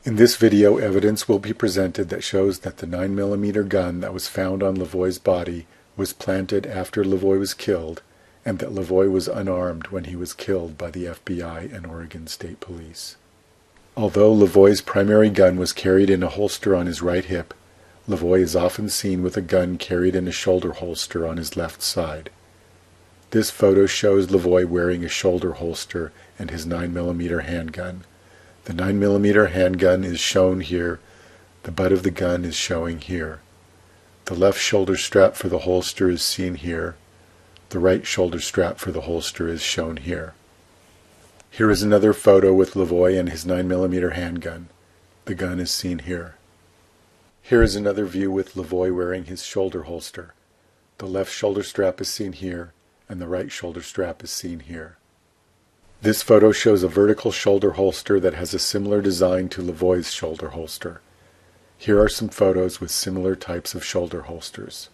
In this video, evidence will be presented that shows that the 9mm gun that was found on LaVoy's body was planted after LaVoy was killed, and that LaVoy was unarmed when he was killed by the FBI and Oregon State Police. Although LaVoy's primary gun was carried in a holster on his right hip, LaVoy is often seen with a gun carried in a shoulder holster on his left side. This photo shows LaVoy wearing a shoulder holster and his 9mm handgun. The 9mm handgun is shown here. The butt of the gun is showing here. The left shoulder strap for the holster is seen here. The right shoulder strap for the holster is shown here. Here is another photo with LaVoy and his 9mm handgun. The gun is seen here. Here is another view with LaVoy wearing his shoulder holster. The left shoulder strap is seen here, and the right shoulder strap is seen here. This photo shows a vertical shoulder holster that has a similar design to LaVoy's shoulder holster. Here are some photos with similar types of shoulder holsters.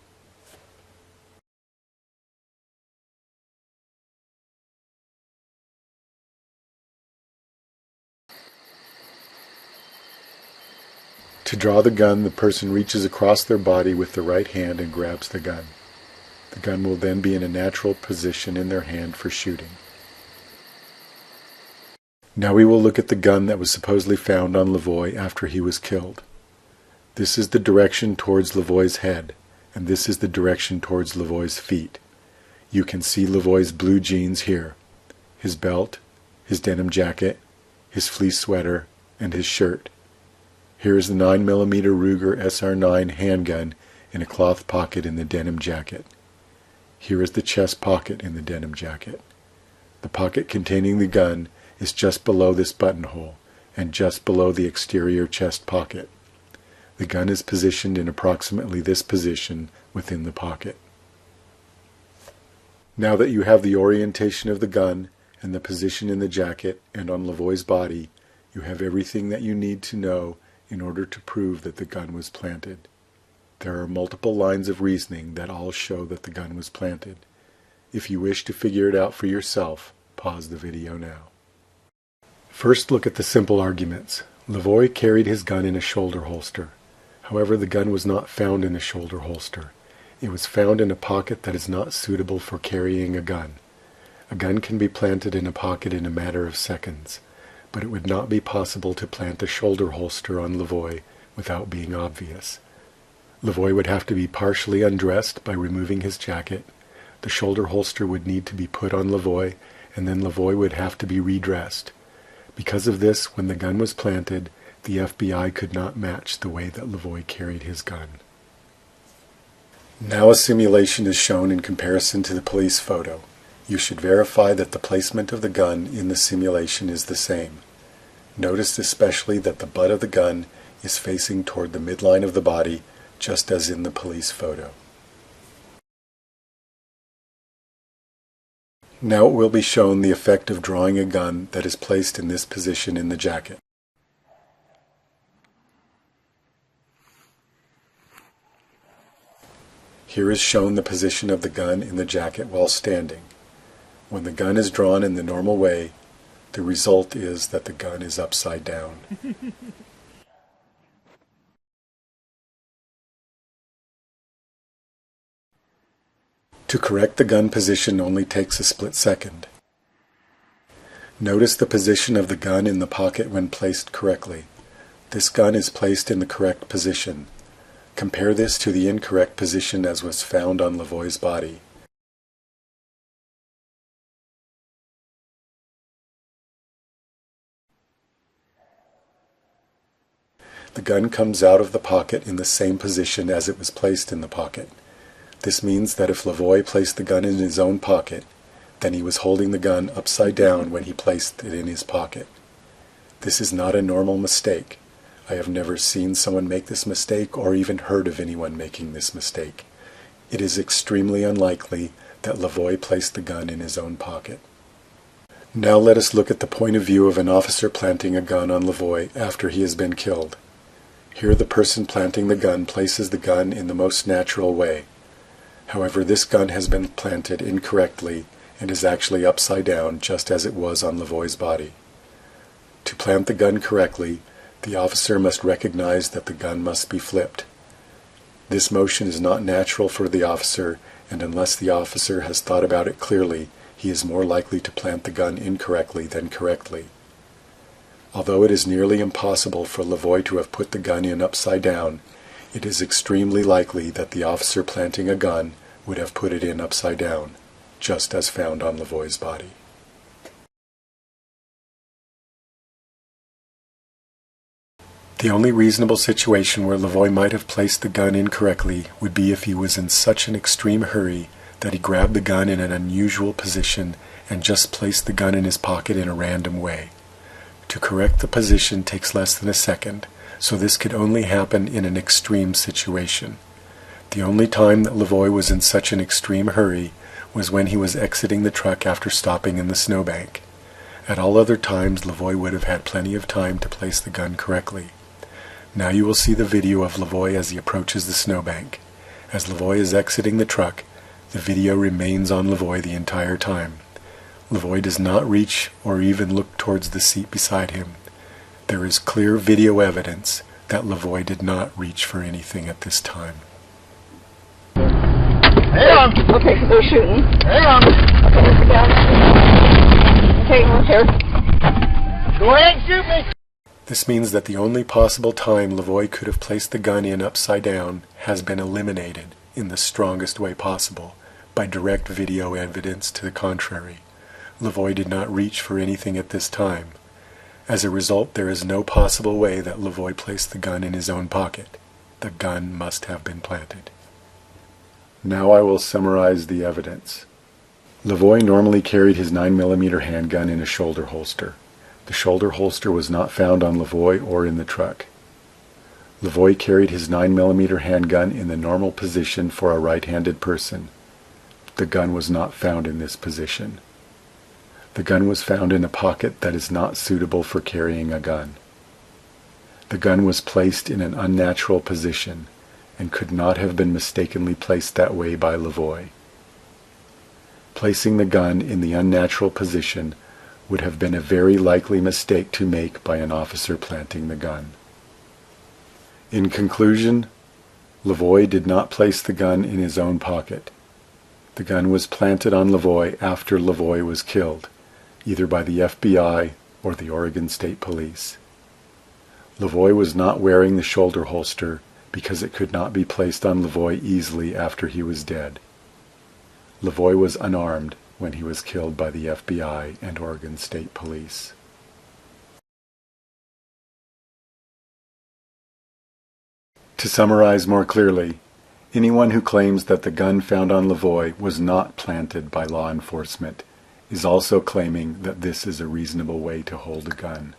To draw the gun, the person reaches across their body with the right hand and grabs the gun. The gun will then be in a natural position in their hand for shooting. Now we will look at the gun that was supposedly found on LaVoy after he was killed. This is the direction towards LaVoy's head, and this is the direction towards LaVoy's feet. You can see LaVoy's blue jeans here, his belt, his denim jacket, his fleece sweater, and his shirt. Here is the 9mm Ruger SR9 handgun in a cloth pocket in the denim jacket. Here is the chest pocket in the denim jacket. The pocket containing the gun is just below this buttonhole and just below the exterior chest pocket. The gun is positioned in approximately this position within the pocket. Now that you have the orientation of the gun and the position in the jacket and on LaVoy's body, you have everything that you need to know in order to prove that the gun was planted. There are multiple lines of reasoning that all show that the gun was planted. If you wish to figure it out for yourself, pause the video now. First, look at the simple arguments. LaVoy carried his gun in a shoulder holster. However, the gun was not found in a shoulder holster. It was found in a pocket that is not suitable for carrying a gun. A gun can be planted in a pocket in a matter of seconds, but it would not be possible to plant a shoulder holster on LaVoy without being obvious. LaVoy would have to be partially undressed by removing his jacket. The shoulder holster would need to be put on LaVoy, and then LaVoy would have to be redressed. Because of this, when the gun was planted, the FBI could not match the way that LaVoy carried his gun. Now a simulation is shown in comparison to the police photo. You should verify that the placement of the gun in the simulation is the same. Notice especially that the butt of the gun is facing toward the midline of the body, just as in the police photo. Now it will be shown the effect of drawing a gun that is placed in this position in the jacket. Here is shown the position of the gun in the jacket while standing. When the gun is drawn in the normal way, the result is that the gun is upside down. To correct the gun position only takes a split second. Notice the position of the gun in the pocket when placed correctly. This gun is placed in the correct position. Compare this to the incorrect position as was found on LaVoy's body. The gun comes out of the pocket in the same position as it was placed in the pocket. This means that if LaVoy placed the gun in his own pocket, then he was holding the gun upside down when he placed it in his pocket. This is not a normal mistake. I have never seen someone make this mistake or even heard of anyone making this mistake. It is extremely unlikely that LaVoy placed the gun in his own pocket. Now let us look at the point of view of an officer planting a gun on LaVoy after he has been killed. Here the person planting the gun places the gun in the most natural way. However, this gun has been planted incorrectly and is actually upside down just as it was on LaVoy's body. To plant the gun correctly, The officer must recognize that the gun must be flipped. This motion is not natural for the officer, and unless the officer has thought about it clearly, he is more likely to plant the gun incorrectly than correctly. Although it is nearly impossible for LaVoy to have put the gun in upside down, it is extremely likely that the officer planting a gun would have put it in upside down, just as found on LaVoy's body. The only reasonable situation where LaVoy might have placed the gun incorrectly would be if he was in such an extreme hurry that he grabbed the gun in an unusual position and just placed the gun in his pocket in a random way. To correct the position takes less than a second, so this could only happen in an extreme situation. The only time that LaVoy was in such an extreme hurry was when he was exiting the truck after stopping in the snowbank. At all other times, LaVoy would have had plenty of time to place the gun correctly. Now you will see the video of LaVoy as he approaches the snowbank. As LaVoy is exiting the truck, the video remains on LaVoy the entire time. LaVoy does not reach or even look towards the seat beside him. There is clear video evidence that LaVoy did not reach for anything at this time. Hang on! Okay, because they're shooting. Hang on! Okay, let's get down. Okay, we're here. Go ahead and shoot me! This means that the only possible time LaVoy could have placed the gun in upside down has been eliminated in the strongest way possible by direct video evidence to the contrary. LaVoy did not reach for anything at this time. As a result, there is no possible way that LaVoy placed the gun in his own pocket. The gun must have been planted. Now I will summarize the evidence. LaVoy normally carried his 9mm handgun in a shoulder holster. The shoulder holster was not found on LaVoy or in the truck. LaVoy carried his 9mm handgun in the normal position for a right-handed person. The gun was not found in this position. The gun was found in a pocket that is not suitable for carrying a gun. The gun was placed in an unnatural position and could not have been mistakenly placed that way by LaVoy. Placing the gun in the unnatural position would have been a very likely mistake to make by an officer planting the gun. In conclusion, LaVoy did not place the gun in his own pocket. The gun was planted on LaVoy after LaVoy was killed, either by the FBI or the Oregon State Police. LaVoy was not wearing the shoulder holster because it could not be placed on LaVoy easily after he was dead. LaVoy was unarmed when he was killed by the FBI and Oregon State Police. To summarize more clearly, anyone who claims that the gun found on LaVoy was not planted by law enforcement is also claiming that this is a reasonable way to hold a gun.